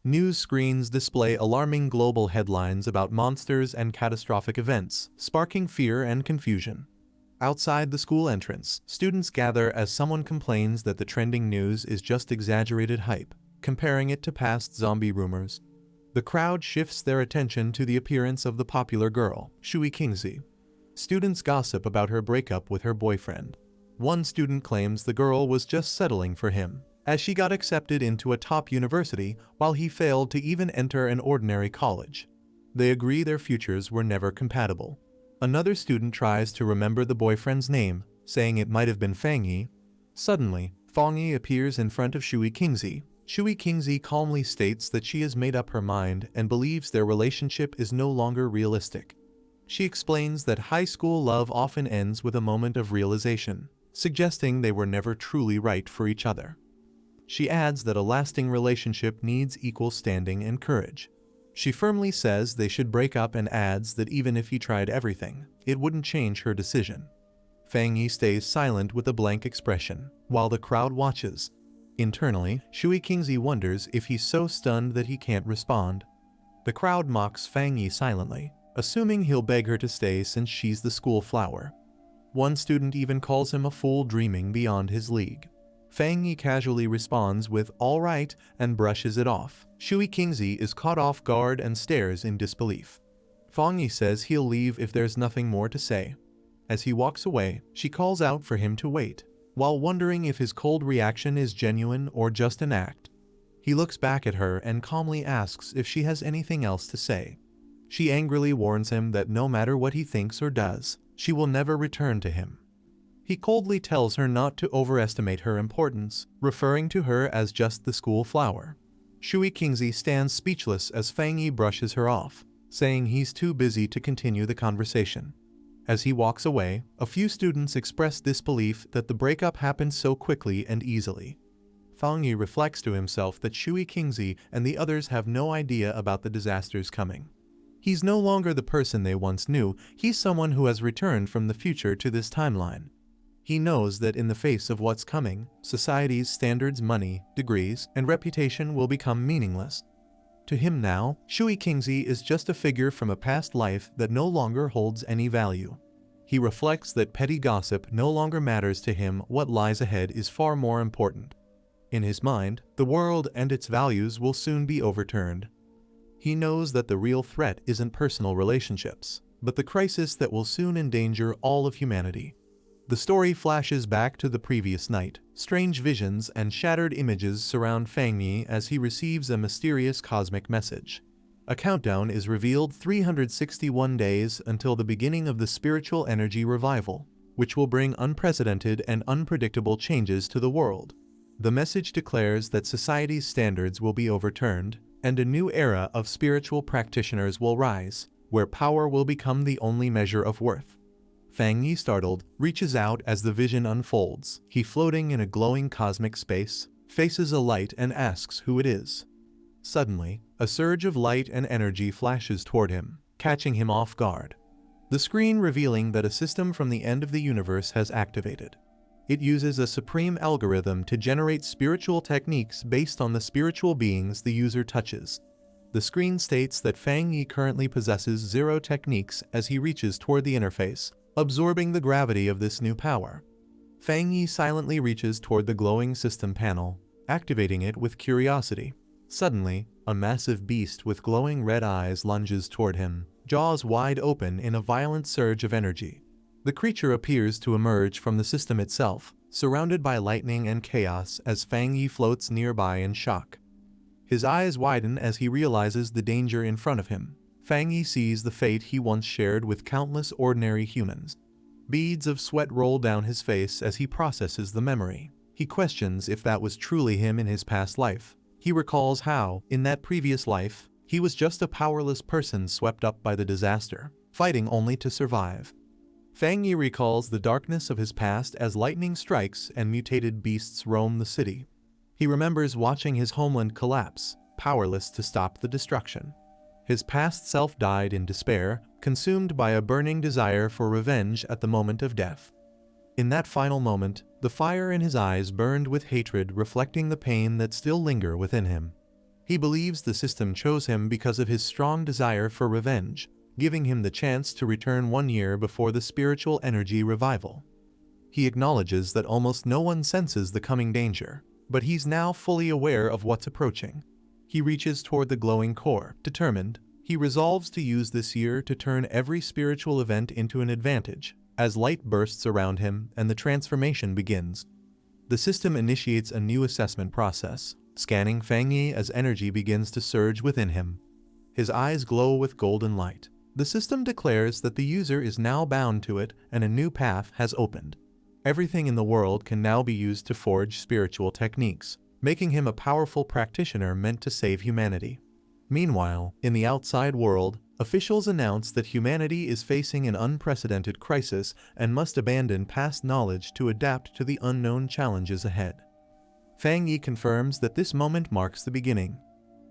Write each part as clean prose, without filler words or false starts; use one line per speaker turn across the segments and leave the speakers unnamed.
News screens display alarming global headlines about monsters and catastrophic events, sparking fear and confusion. Outside the school entrance, students gather as someone complains that the trending news is just exaggerated hype, comparing it to past zombie rumors. The crowd shifts their attention to the appearance of the popular girl, Shui Kingzi. Students gossip about her breakup with her boyfriend. One student claims the girl was just settling for him, as she got accepted into a top university while he failed to even enter an ordinary college. They agree their futures were never compatible. Another student tries to remember the boyfriend's name, saying it might have been Fang Yi. Suddenly, Fang Yi appears in front of Shui Kingzi. Shui Kingzi calmly states that she has made up her mind and believes their relationship is no longer realistic. She explains that high school love often ends with a moment of realization, suggesting they were never truly right for each other. She adds that a lasting relationship needs equal standing and courage. She firmly says they should break up and adds that even if he tried everything, it wouldn't change her decision. Fang Yi stays silent with a blank expression, while the crowd watches. Internally, Shui Kingzi wonders if he's so stunned that he can't respond. The crowd mocks Fang Yi silently, assuming he'll beg her to stay since she's the school flower. One student even calls him a fool dreaming beyond his league. Fang Yi casually responds with "all right" and brushes it off. Shui Kingzi is caught off guard and stares in disbelief. Fang Yi says he'll leave if there's nothing more to say. As he walks away, she calls out for him to wait, while wondering if his cold reaction is genuine or just an act. He looks back at her and calmly asks if she has anything else to say. She angrily warns him that no matter what he thinks or does, she will never return to him. He coldly tells her not to overestimate her importance, referring to her as just the school flower. Shui Kingzi stands speechless as Fang Yi brushes her off, saying he's too busy to continue the conversation. As he walks away, a few students express disbelief that the breakup happened so quickly and easily. Fang Yi reflects to himself that Shui Kingzi and the others have no idea about the disasters coming. He's no longer the person they once knew, he's someone who has returned from the future to this timeline. He knows that in the face of what's coming, society's standards, money, degrees, and reputation will become meaningless. To him now, Shui Kingzi is just a figure from a past life that no longer holds any value. He reflects that petty gossip no longer matters to him. What lies ahead is far more important. In his mind, the world and its values will soon be overturned. He knows that the real threat isn't personal relationships, but the crisis that will soon endanger all of humanity. The story flashes back to the previous night. Strange visions and shattered images surround Fang Yi as he receives a mysterious cosmic message. A countdown is revealed: 361 days until the beginning of the spiritual energy revival, which will bring unprecedented and unpredictable changes to the world. The message declares that society's standards will be overturned, and a new era of spiritual practitioners will rise, where power will become the only measure of worth. Fang Yi, startled, reaches out as the vision unfolds. He, floating in a glowing cosmic space, faces a light and asks who it is. Suddenly, a surge of light and energy flashes toward him, catching him off guard. The screen revealing that a system from the end of the universe has activated. It uses a supreme algorithm to generate spiritual techniques based on the spiritual beings the user touches. The screen states that Fang Yi currently possesses 0 techniques as he reaches toward the interface, absorbing the gravity of this new power. Fang Yi silently reaches toward the glowing system panel, activating it with curiosity. Suddenly, a massive beast with glowing red eyes lunges toward him, jaws wide open in a violent surge of energy. The creature appears to emerge from the system itself, surrounded by lightning and chaos as Fang Yi floats nearby in shock. His eyes widen as he realizes the danger in front of him. Fang Yi sees the fate he once shared with countless ordinary humans. Beads of sweat roll down his face as he processes the memory. He questions if that was truly him in his past life. He recalls how, in that previous life, he was just a powerless person swept up by the disaster, fighting only to survive. Fang Yi recalls the darkness of his past as lightning strikes and mutated beasts roam the city. He remembers watching his homeland collapse, powerless to stop the destruction. His past self died in despair, consumed by a burning desire for revenge at the moment of death. In that final moment, the fire in his eyes burned with hatred, reflecting the pain that still lingered within him. He believes the system chose him because of his strong desire for revenge, giving him the chance to return 1 year before the spiritual energy revival. He acknowledges that almost no one senses the coming danger, but he's now fully aware of what's approaching. He reaches toward the glowing core, determined. He resolves to use this year to turn every spiritual event into an advantage, as light bursts around him and the transformation begins. The system initiates a new assessment process, scanning Fang Yi as energy begins to surge within him. His eyes glow with golden light. The system declares that the user is now bound to it and a new path has opened. Everything in the world can now be used to forge spiritual techniques, making him a powerful practitioner meant to save humanity. Meanwhile, in the outside world, officials announce that humanity is facing an unprecedented crisis and must abandon past knowledge to adapt to the unknown challenges ahead. Fang Yi confirms that this moment marks the beginning.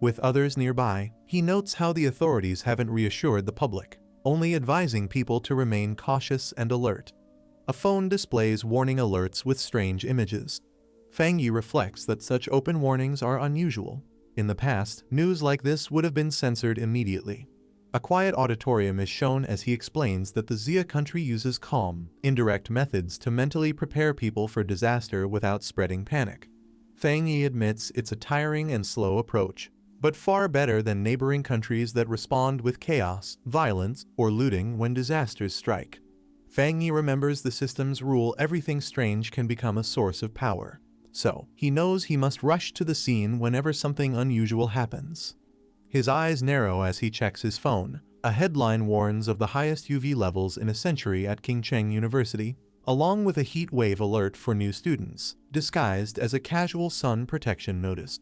With others nearby, he notes how the authorities haven't reassured the public, only advising people to remain cautious and alert. A phone displays warning alerts with strange images. Fang Yi reflects that such open warnings are unusual. In the past, news like this would have been censored immediately. A quiet auditorium is shown as he explains that the Xia country uses calm, indirect methods to mentally prepare people for disaster without spreading panic. Fang Yi admits it's a tiring and slow approach, but far better than neighboring countries that respond with chaos, violence, or looting when disasters strike. Fang Yi remembers the system's rule: everything strange can become a source of power. So, he knows he must rush to the scene whenever something unusual happens. His eyes narrow as he checks his phone. A headline warns of the highest UV levels in a century at Qingcheng University, along with a heat wave alert for new students, disguised as a casual sun protection notice.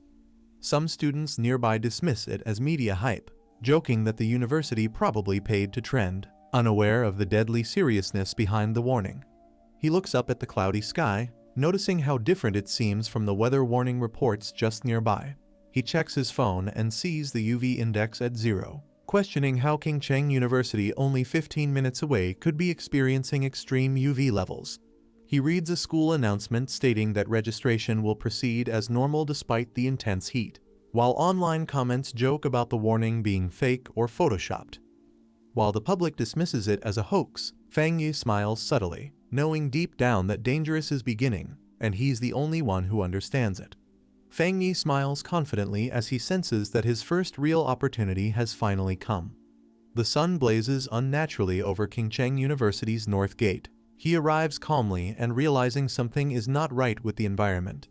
Some students nearby dismiss it as media hype, joking that the university probably paid to trend, unaware of the deadly seriousness behind the warning. He looks up at the cloudy sky, noticing how different it seems from the weather warning reports just nearby. He checks his phone and sees the UV index at 0, questioning how Qingcheng University, only 15 minutes away, could be experiencing extreme UV levels. He reads a school announcement stating that registration will proceed as normal despite the intense heat, while online comments joke about the warning being fake or photoshopped. While the public dismisses it as a hoax, Fang Yi smiles subtly, knowing deep down that dangerous is beginning, and he's the only one who understands it. Fang Yi smiles confidently as he senses that his first real opportunity has finally come. The sun blazes unnaturally over Qingcheng University's north gate. He arrives calmly and realizing something is not right with the environment.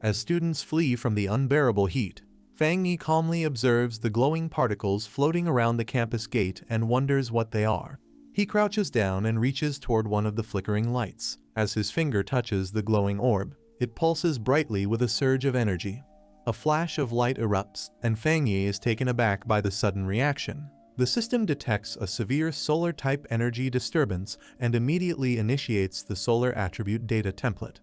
As students flee from the unbearable heat, Fang Yi calmly observes the glowing particles floating around the campus gate and wonders what they are. He crouches down and reaches toward one of the flickering lights. As his finger touches the glowing orb, it pulses brightly with a surge of energy. A flash of light erupts, and Fang Yi is taken aback by the sudden reaction. The system detects a severe solar-type energy disturbance and immediately initiates the solar attribute data template.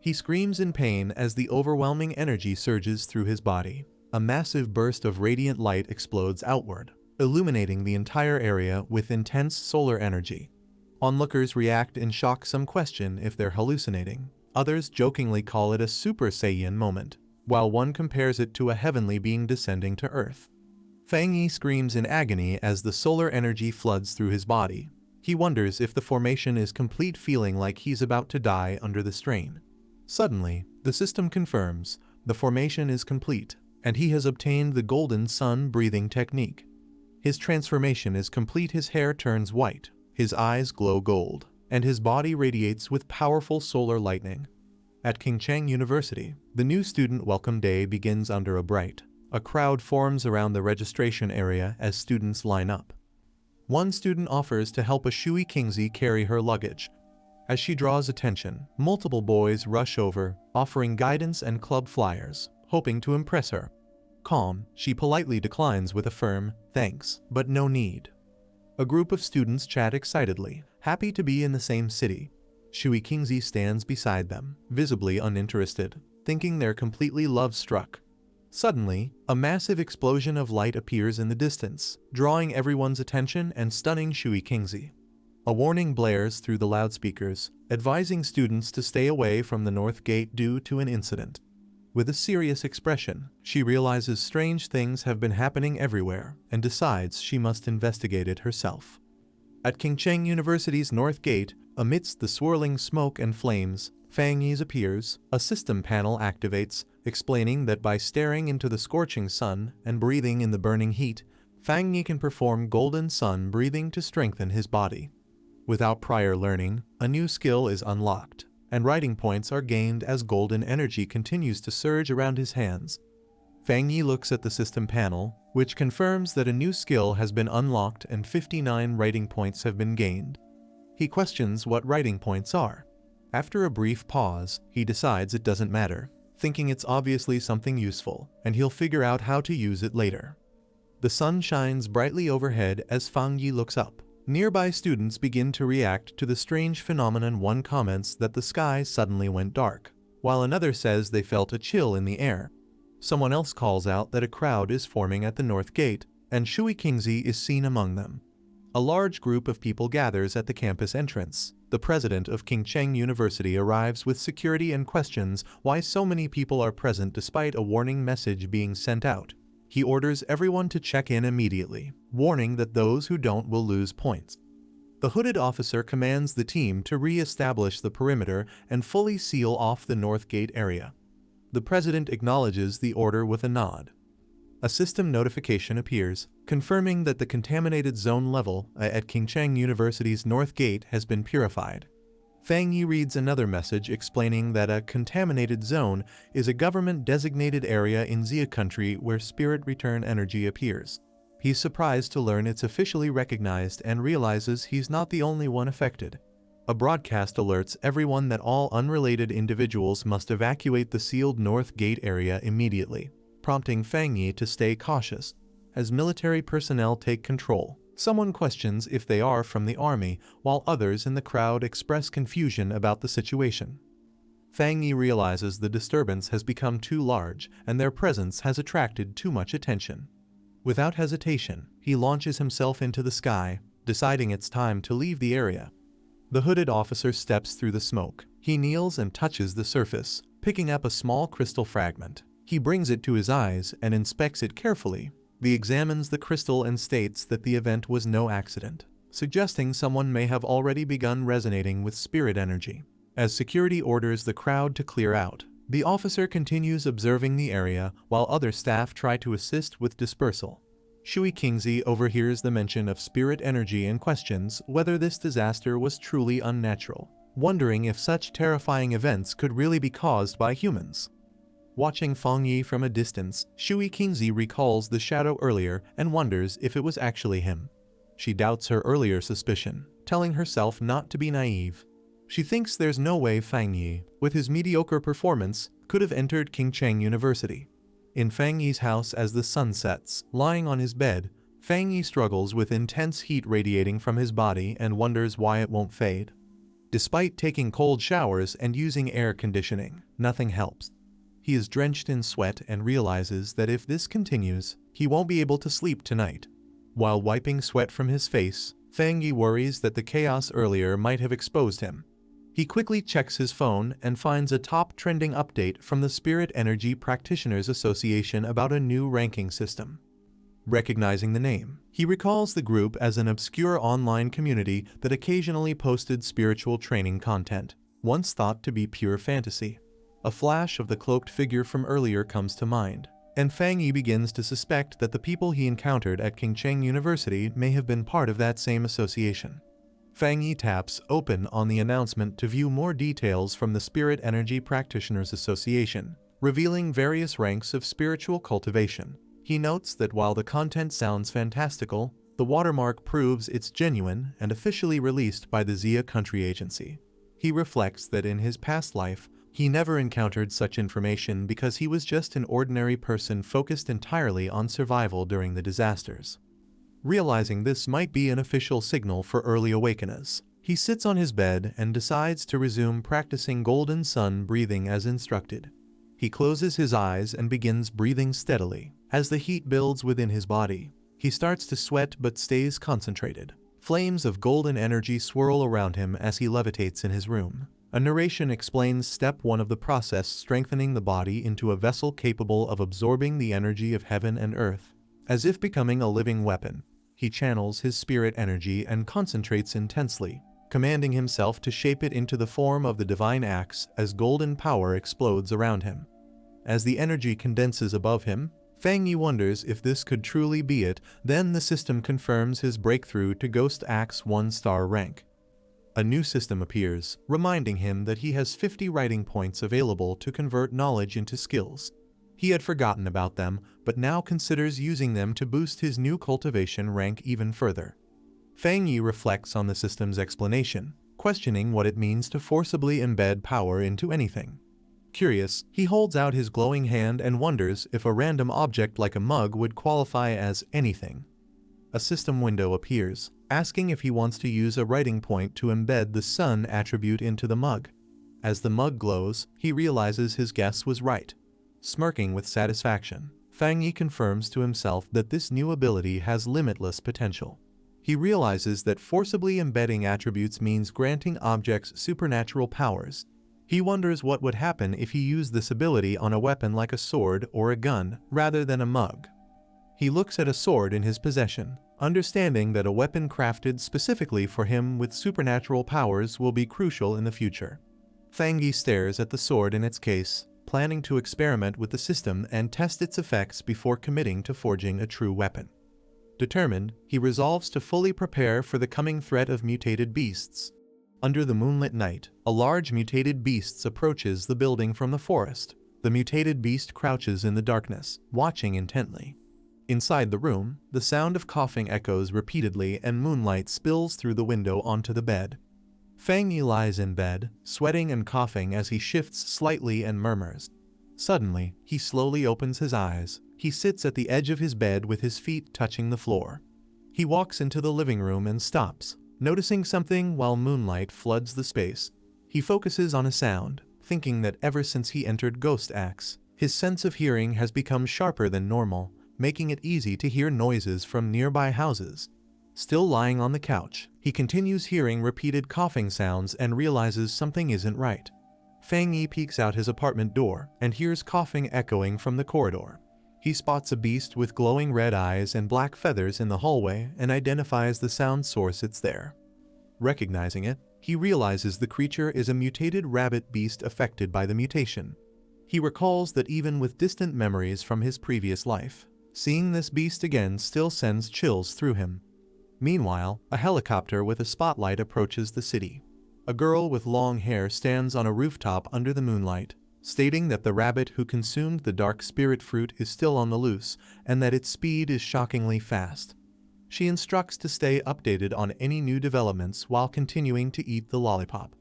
He screams in pain as the overwhelming energy surges through his body. A massive burst of radiant light explodes outward, illuminating the entire area with intense solar energy. Onlookers react in shock. Some question if they're hallucinating. Others jokingly call it a Super Saiyan moment, while one compares it to a heavenly being descending to Earth. Fang Yi screams in agony as the solar energy floods through his body. He wonders if the formation is complete, feeling like he's about to die under the strain. Suddenly, the system confirms the formation is complete, and he has obtained the golden sun breathing technique. His transformation is complete. His hair turns white, his eyes glow gold, and his body radiates with powerful solar lightning. At Qingcheng University, the new student welcome day begins under a bright. A crowd forms around the registration area as students line up. One student offers to help a Shui Kingzi carry her luggage. As she draws attention, multiple boys rush over, offering guidance and club flyers, hoping to impress her. Calm, she politely declines with a firm, "Thanks, but no need." A group of students chat excitedly, happy to be in the same city. Shui Kingzi stands beside them, visibly uninterested, thinking they're completely love-struck. Suddenly, a massive explosion of light appears in the distance, drawing everyone's attention and stunning Shui Kingzi. A warning blares through the loudspeakers, advising students to stay away from the north gate due to an incident. With a serious expression, she realizes strange things have been happening everywhere and decides she must investigate it herself. At Qingcheng University's North Gate, amidst the swirling smoke and flames, Fang Yi appears. A system panel activates, explaining that by staring into the scorching sun and breathing in the burning heat, Fang Yi can perform golden sun breathing to strengthen his body. Without prior learning, a new skill is unlocked, and writing points are gained as golden energy continues to surge around his hands. Fang Yi looks at the system panel, which confirms that a new skill has been unlocked and 59 writing points have been gained. He questions what writing points are. After a brief pause, he decides it doesn't matter, thinking it's obviously something useful, and he'll figure out how to use it later. The sun shines brightly overhead as Fang Yi looks up. Nearby students begin to react to the strange phenomenon. One comments that the sky suddenly went dark, while another says they felt a chill in the air. Someone else calls out that a crowd is forming at the North Gate, and Shui Qingzi is seen among them. A large group of people gathers at the campus entrance. The president of Qingcheng University arrives with security and questions why so many people are present despite a warning message being sent out. He orders everyone to check in immediately, warning that those who don't will lose points. The hooded officer commands the team to re-establish the perimeter and fully seal off the North Gate area. The president acknowledges the order with a nod. A system notification appears, confirming that the contaminated zone level at Qingcheng University's North Gate has been purified. Fang Yi reads another message explaining that a contaminated zone is a government-designated area in Xia country where spirit return energy appears. He's surprised to learn it's officially recognized and realizes he's not the only one affected. A broadcast alerts everyone that all unrelated individuals must evacuate the sealed North Gate area immediately, prompting Fang Yi to stay cautious. As military personnel take control, someone questions if they are from the army, while others in the crowd express confusion about the situation. Fang Yi realizes the disturbance has become too large and their presence has attracted too much attention. Without hesitation, he launches himself into the sky, deciding it's time to leave the area. The hooded officer steps through the smoke. He kneels and touches the surface, picking up a small crystal fragment. He brings it to his eyes and inspects it carefully. He examines the crystal and states that the event was no accident, suggesting someone may have already begun resonating with spirit energy. As security orders the crowd to clear out, the officer continues observing the area while other staff try to assist with dispersal. Shui Qingzi overhears the mention of spirit energy and questions whether this disaster was truly unnatural, wondering if such terrifying events could really be caused by humans. Watching Fang Yi from a distance, Shui Qingzi recalls the shadow earlier and wonders if it was actually him. She doubts her earlier suspicion, telling herself not to be naive. She thinks there's no way Fang Yi, with his mediocre performance, could have entered Qingcheng University. In Fang Yi's house as the sun sets, lying on his bed, Fang Yi struggles with intense heat radiating from his body and wonders why it won't fade. Despite taking cold showers and using air conditioning, nothing helps. He is drenched in sweat and realizes that if this continues, he won't be able to sleep tonight. While wiping sweat from his face, Fang Yi worries that the chaos earlier might have exposed him. He quickly checks his phone and finds a top trending update from the Spirit Energy Practitioners Association about a new ranking system. Recognizing the name, he recalls the group as an obscure online community that occasionally posted spiritual training content, once thought to be pure fantasy. A flash of the cloaked figure from earlier comes to mind, and Fang Yi begins to suspect that the people he encountered at Qingcheng University may have been part of that same association. Fang Yi taps open on the announcement to view more details from the Spirit Energy Practitioners Association, revealing various ranks of spiritual cultivation. He notes that while the content sounds fantastical, the watermark proves it's genuine and officially released by the Xia Country Agency. He reflects that in his past life, he never encountered such information because he was just an ordinary person focused entirely on survival during the disasters. Realizing this might be an official signal for early awakeners, he sits on his bed and decides to resume practicing golden sun breathing as instructed. He closes his eyes and begins breathing steadily. As the heat builds within his body, he starts to sweat but stays concentrated. Flames of golden energy swirl around him as he levitates in his room. A narration explains step 1 of the process, strengthening the body into a vessel capable of absorbing the energy of heaven and earth. As if becoming a living weapon, he channels his spirit energy and concentrates intensely, commanding himself to shape it into the form of the divine axe as golden power explodes around him. As the energy condenses above him, Fang Yi wonders if this could truly be it. Then the system confirms his breakthrough to Ghost Axe 1-star rank. A new system appears, reminding him that he has 50 writing points available to convert knowledge into skills. He had forgotten about them, but now considers using them to boost his new cultivation rank even further. Fang Yi reflects on the system's explanation, questioning what it means to forcibly embed power into anything. Curious, he holds out his glowing hand and wonders if a random object like a mug would qualify as anything. A system window appears, asking if he wants to use a writing point to embed the sun attribute into the mug. As the mug glows, he realizes his guess was right. Smirking with satisfaction, Fang Yi confirms to himself that this new ability has limitless potential. He realizes that forcibly embedding attributes means granting objects supernatural powers. He wonders what would happen if he used this ability on a weapon like a sword or a gun, rather than a mug. He looks at a sword in his possession, understanding that a weapon crafted specifically for him with supernatural powers will be crucial in the future. Fang Yi stares at the sword in its case, planning to experiment with the system and test its effects before committing to forging a true weapon. Determined, he resolves to fully prepare for the coming threat of mutated beasts. Under the moonlit night, a large mutated beast approaches the building from the forest. The mutated beast crouches in the darkness, watching intently. Inside the room, the sound of coughing echoes repeatedly and moonlight spills through the window onto the bed. Fang Yi lies in bed, sweating and coughing as he shifts slightly and murmurs. Suddenly, he slowly opens his eyes. He sits at the edge of his bed with his feet touching the floor. He walks into the living room and stops, noticing something while moonlight floods the space. He focuses on a sound, thinking that ever since he entered Ghost Axe, his sense of hearing has become sharper than normal, making it easy to hear noises from nearby houses. Still lying on the couch, he continues hearing repeated coughing sounds and realizes something isn't right. Fang Yi peeks out his apartment door and hears coughing echoing from the corridor. He spots a beast with glowing red eyes and black feathers in the hallway and identifies the sound source. It's there. Recognizing it, he realizes the creature is a mutated rabbit beast affected by the mutation. He recalls that even with distant memories from his previous life, seeing this beast again still sends chills through him. Meanwhile, a helicopter with a spotlight approaches the city. A girl with long hair stands on a rooftop under the moonlight, stating that the rabbit who consumed the dark spirit fruit is still on the loose and that its speed is shockingly fast. She instructs to stay updated on any new developments while continuing to eat the lollipop.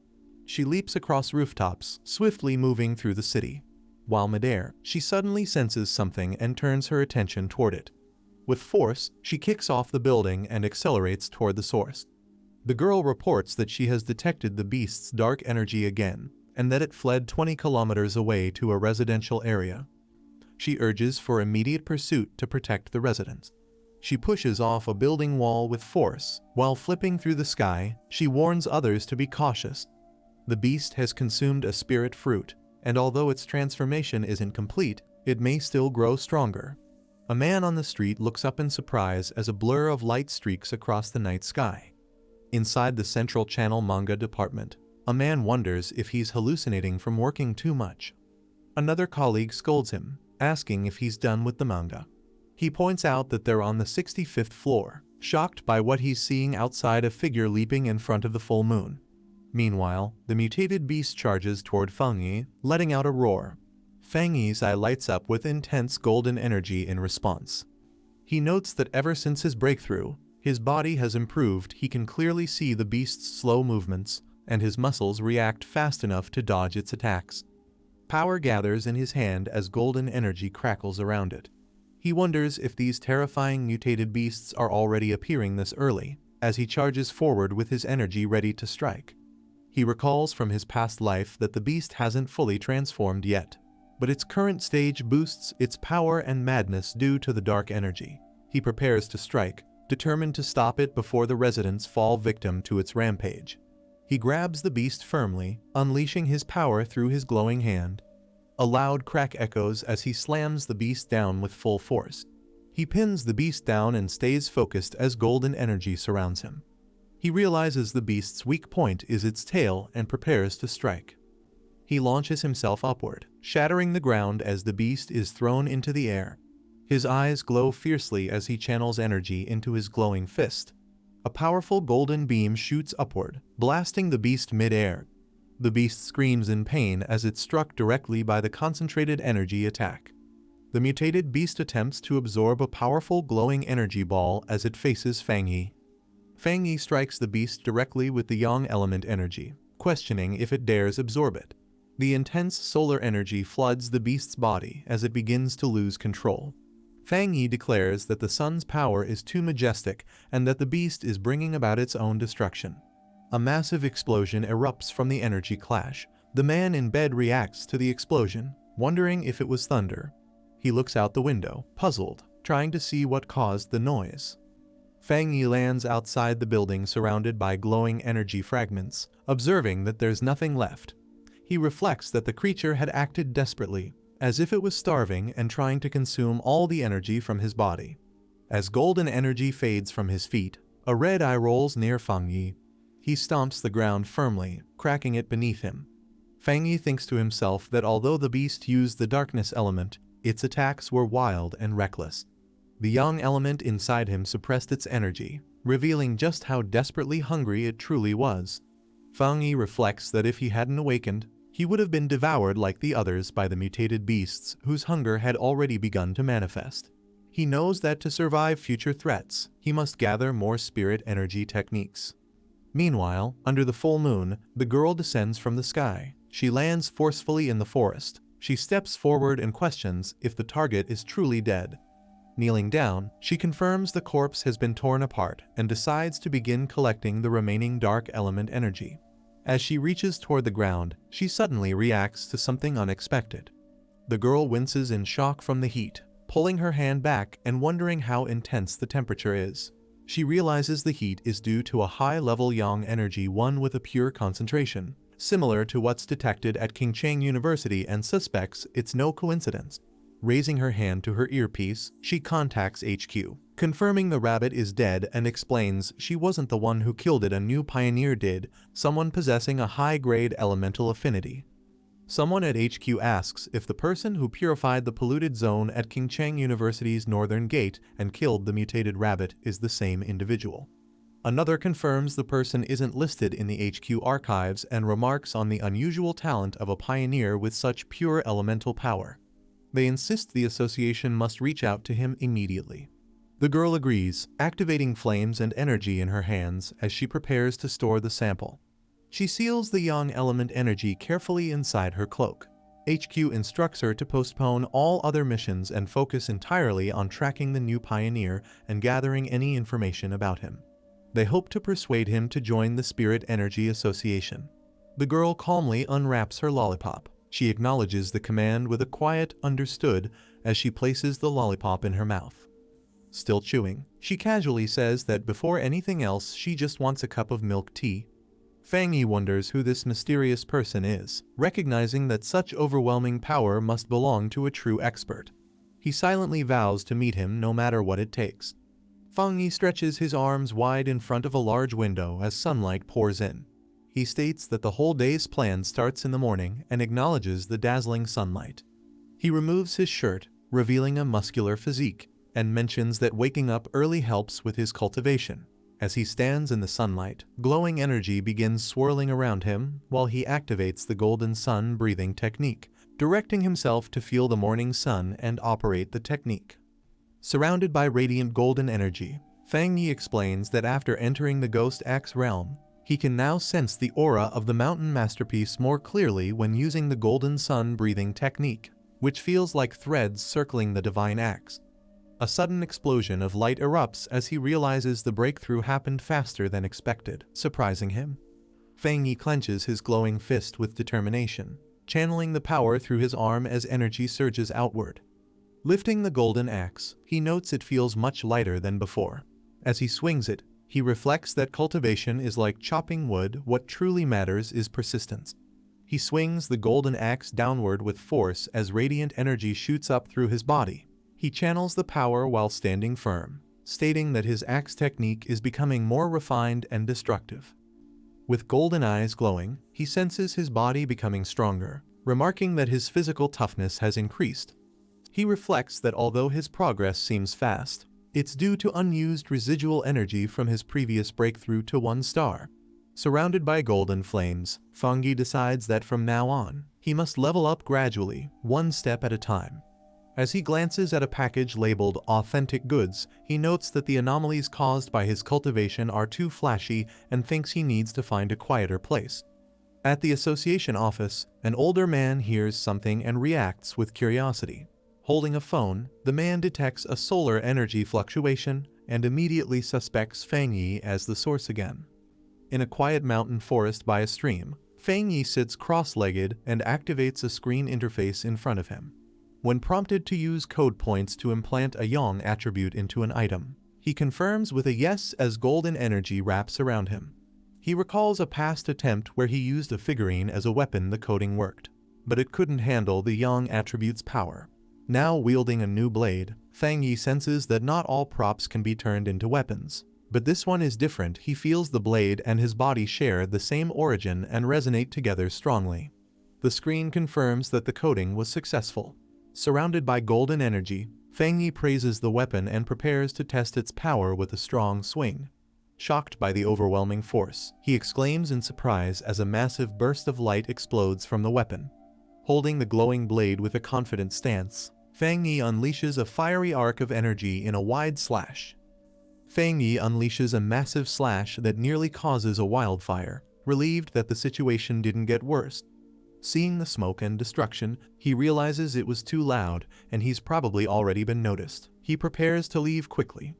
She leaps across rooftops, swiftly moving through the city. While midair, she suddenly senses something and turns her attention toward it. With force, she kicks off the building and accelerates toward the source. The girl reports that she has detected the beast's dark energy again, and that it fled 20 kilometers away to a residential area. She urges for immediate pursuit to protect the residents. She pushes off a building wall with force. While flipping through the sky, she warns others to be cautious. The beast has consumed a spirit fruit, and although its transformation isn't complete, it may still grow stronger. A man on the street looks up in surprise as a blur of light streaks across the night sky. Inside the Central Channel manga department, a man wonders if he's hallucinating from working too much. Another colleague scolds him, asking if he's done with the manga. He points out that they're on the 65th floor, shocked by what he's seeing outside, a figure leaping in front of the full moon. Meanwhile, the mutated beast charges toward Fang Yi, letting out a roar. Fang Yi's eye lights up with intense golden energy in response. He notes that ever since his breakthrough, his body has improved. He can clearly see the beast's slow movements, and his muscles react fast enough to dodge its attacks. Power gathers in his hand as golden energy crackles around it. He wonders if these terrifying mutated beasts are already appearing this early, as he charges forward with his energy ready to strike. He recalls from his past life that the beast hasn't fully transformed yet, but its current stage boosts its power and madness due to the dark energy. He prepares to strike, determined to stop it before the residents fall victim to its rampage. He grabs the beast firmly, unleashing his power through his glowing hand. A loud crack echoes as he slams the beast down with full force. He pins the beast down and stays focused as golden energy surrounds him. He realizes the beast's weak point is its tail and prepares to strike. He launches himself upward, shattering the ground as the beast is thrown into the air. His eyes glow fiercely as he channels energy into his glowing fist. A powerful golden beam shoots upward, blasting the beast mid-air. The beast screams in pain as it's struck directly by the concentrated energy attack. The mutated beast attempts to absorb a powerful glowing energy ball as it faces Fang Yi. Fang Yi strikes the beast directly with the yang element energy, questioning if it dares absorb it. The intense solar energy floods the beast's body as it begins to lose control. Fang Yi declares that the sun's power is too majestic and that the beast is bringing about its own destruction. A massive explosion erupts from the energy clash. The man in bed reacts to the explosion, wondering if it was thunder. He looks out the window, puzzled, trying to see what caused the noise. Fang Yi lands outside the building surrounded by glowing energy fragments, observing that there's nothing left. He reflects that the creature had acted desperately, as if it was starving and trying to consume all the energy from his body. As golden energy fades from his feet, a red eye rolls near Fang Yi. He stomps the ground firmly, cracking it beneath him. Fang Yi thinks to himself that although the beast used the darkness element, its attacks were wild and reckless. The yang element inside him suppressed its energy, revealing just how desperately hungry it truly was. Fang Yi reflects that if he hadn't awakened, he would have been devoured like the others by the mutated beasts whose hunger had already begun to manifest. He knows that to survive future threats, he must gather more spirit energy techniques. Meanwhile, under the full moon, the girl descends from the sky. She lands forcefully in the forest. She steps forward and questions if the target is truly dead. Kneeling down, she confirms the corpse has been torn apart and decides to begin collecting the remaining dark element energy. As she reaches toward the ground, she suddenly reacts to something unexpected. The girl winces in shock from the heat, pulling her hand back and wondering how intense the temperature is. She realizes the heat is due to a high-level yang energy, one with a pure concentration, similar to what's detected at Qingcheng University, and suspects it's no coincidence. Raising her hand to her earpiece, she contacts HQ, confirming the rabbit is dead and explains she wasn't the one who killed it. A new pioneer did, someone possessing a high-grade elemental affinity. Someone at HQ asks if the person who purified the polluted zone at Qingcheng University's northern gate and killed the mutated rabbit is the same individual. Another confirms the person isn't listed in the HQ archives and remarks on the unusual talent of a pioneer with such pure elemental power. They insist the association must reach out to him immediately. The girl agrees, activating flames and energy in her hands as she prepares to store the sample. She seals the yang element energy carefully inside her cloak. HQ instructs her to postpone all other missions and focus entirely on tracking the new pioneer and gathering any information about him. They hope to persuade him to join the Spirit Energy Association. The girl calmly unwraps her lollipop. She acknowledges the command with a quiet "understood" as she places the lollipop in her mouth. Still chewing, she casually says that before anything else she just wants a cup of milk tea. Fang Yi wonders who this mysterious person is, recognizing that such overwhelming power must belong to a true expert. He silently vows to meet him no matter what it takes. Fang Yi stretches his arms wide in front of a large window as sunlight pours in. He states that the whole day's plan starts in the morning and acknowledges the dazzling sunlight. He removes his shirt, revealing a muscular physique, and mentions that waking up early helps with his cultivation. As he stands in the sunlight, glowing energy begins swirling around him while he activates the golden sun breathing technique, directing himself to feel the morning sun and operate the technique. Surrounded by radiant golden energy, Fang Yi explains that after entering the Ghost Axe realm, he can now sense the aura of the mountain masterpiece more clearly when using the golden sun breathing technique, which feels like threads circling the divine axe. A sudden explosion of light erupts as he realizes the breakthrough happened faster than expected, surprising him. Fang Yi clenches his glowing fist with determination, channeling the power through his arm as energy surges outward. Lifting the golden axe, he notes it feels much lighter than before. As he swings it, He reflects that cultivation is like chopping wood, what truly matters is persistence. He swings the golden axe downward with force as radiant energy shoots up through his body. He channels the power while standing firm, stating that his axe technique is becoming more refined and destructive. With golden eyes glowing, he senses his body becoming stronger, remarking that his physical toughness has increased. He reflects that although his progress seems fast, it's due to unused residual energy from his previous breakthrough to 1 star. Surrounded by golden flames, Fangi decides that from now on, he must level up gradually, 1 step at a time. As he glances at a package labeled authentic goods, he notes that the anomalies caused by his cultivation are too flashy and thinks he needs to find a quieter place. At the association office, an older man hears something and reacts with curiosity. Holding a phone, the man detects a solar energy fluctuation and immediately suspects Fang Yi as the source again. In a quiet mountain forest by a stream, Fang Yi sits cross-legged and activates a screen interface in front of him. When prompted to use code points to implant a yang attribute into an item, he confirms with a yes as golden energy wraps around him. He recalls a past attempt where he used a figurine as a weapon. The coding worked, but it couldn't handle the yang attribute's power. Now wielding a new blade, Fang Yi senses that not all props can be turned into weapons. But this one is different. He feels the blade and his body share the same origin and resonate together strongly. The screen confirms that the coding was successful. Surrounded by golden energy, Fang Yi praises the weapon and prepares to test its power with a strong swing. Shocked by the overwhelming force, he exclaims in surprise as a massive burst of light explodes from the weapon. Holding the glowing blade with a confident stance, Fang Yi unleashes a fiery arc of energy in a wide slash. Fang Yi unleashes a massive slash that nearly causes a wildfire, relieved that the situation didn't get worse. Seeing the smoke and destruction, he realizes it was too loud and he's probably already been noticed. He prepares to leave quickly.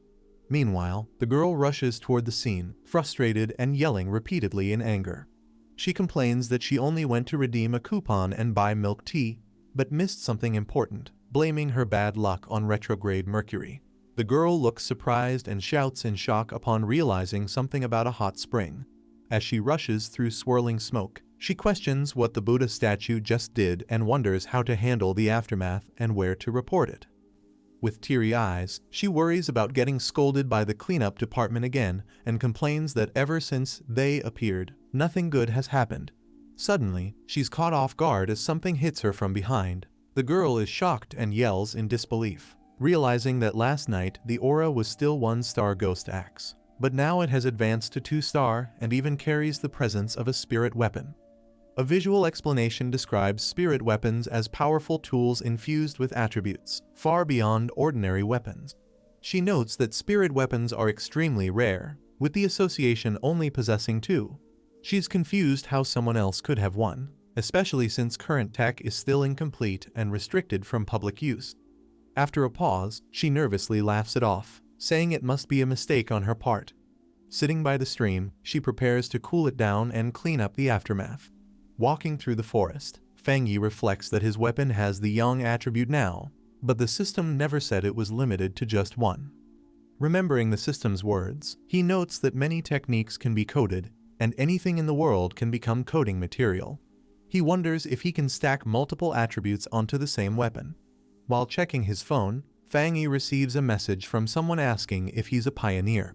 Meanwhile, the girl rushes toward the scene, frustrated and yelling repeatedly in anger. She complains that she only went to redeem a coupon and buy milk tea, but missed something important, blaming her bad luck on retrograde Mercury. The girl looks surprised and shouts in shock upon realizing something about a hot spring. As she rushes through swirling smoke, she questions what the Buddha statue just did and wonders how to handle the aftermath and where to report it. With teary eyes, she worries about getting scolded by the cleanup department again and complains that ever since they appeared, nothing good has happened. Suddenly, she's caught off guard as something hits her from behind. The girl is shocked and yells in disbelief, realizing that last night the aura was still 1-star ghost axe, but now it has advanced to 2-star and even carries the presence of a spirit weapon. A visual explanation describes spirit weapons as powerful tools infused with attributes, far beyond ordinary weapons. She notes that spirit weapons are extremely rare, with the association only possessing 2. She's confused how someone else could have one, especially since current tech is still incomplete and restricted from public use. After a pause, she nervously laughs it off, saying it must be a mistake on her part. Sitting by the stream, she prepares to cool it down and clean up the aftermath. Walking through the forest, Fang Yi reflects that his weapon has the yang attribute now, but the system never said it was limited to just 1. Remembering the system's words, he notes that many techniques can be coded, and anything in the world can become coding material. He wonders if he can stack multiple attributes onto the same weapon. While checking his phone, Fang Yi receives a message from someone asking if he's a pioneer.